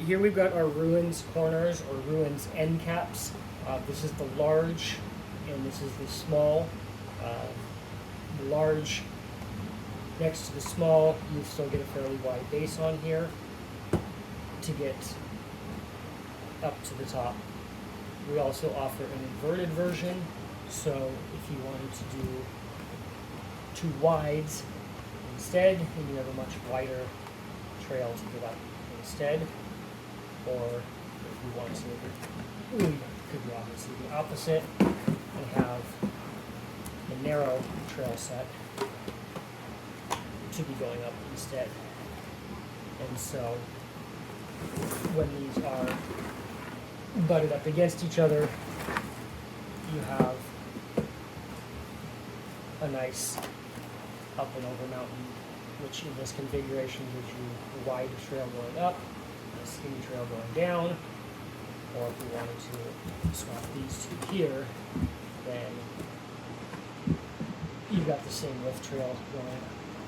here we've got our ruins corners or ruins end caps. This is the large and this is the small. The large next to the small, you still get a fairly wide base on here to get up to the top. We also offer an inverted version, so if you wanted to do two wides instead, then you have a much wider trail to get up instead. Or if you want to, we could do obviously the opposite and have the narrow trail set to be going up instead. And so when these are butted up against each other, you have a nice up and over mountain, which in this configuration gives you a wide trail going up, a skinny trail going down. Or if you wanted to swap these two here, then you've got the same lift trail going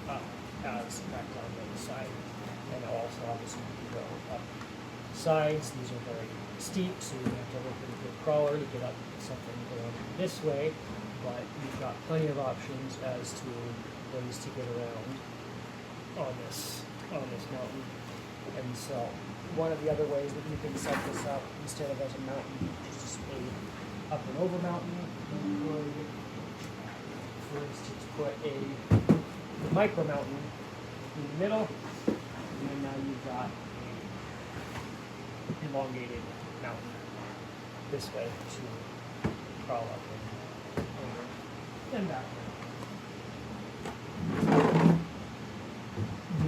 up as back down the other side. And also obviously you can go up sides. These are very steep, so you have to have a pretty good crawler to get up something going this way, but you've got plenty of options as to ways to get around on this mountain. And so one of the other ways that you can set this up instead of as a mountain, just a up and over mountain, you would, for instance, put a micro mountain in the middle, and then now you've got an elongated mountain this way to crawl up and over and back.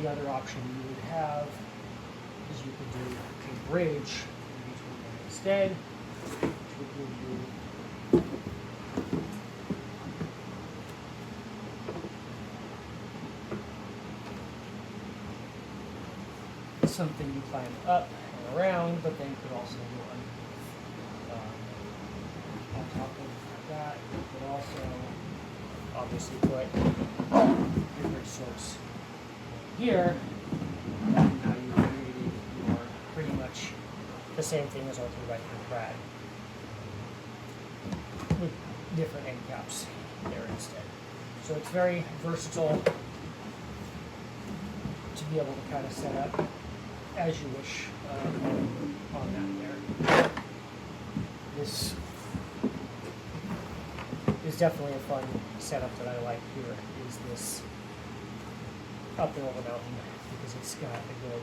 The other option you would have is you could do a bridge in between them instead, which would give you something you climb up and around, but then could also go on top of that. You could also obviously put your bridge source here. And now you've created your pretty much the same thing as our 3x3 Crag with different end caps there instead. So it's very versatile to be able to kind of set up as you wish on that there. This is definitely a fun setup that I like here, is this up and over mountain, because it's got a good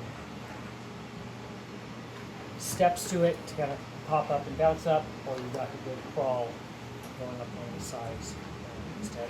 steps to it to kind of pop up and bounce up, or you've got a good crawl going up on the sides instead.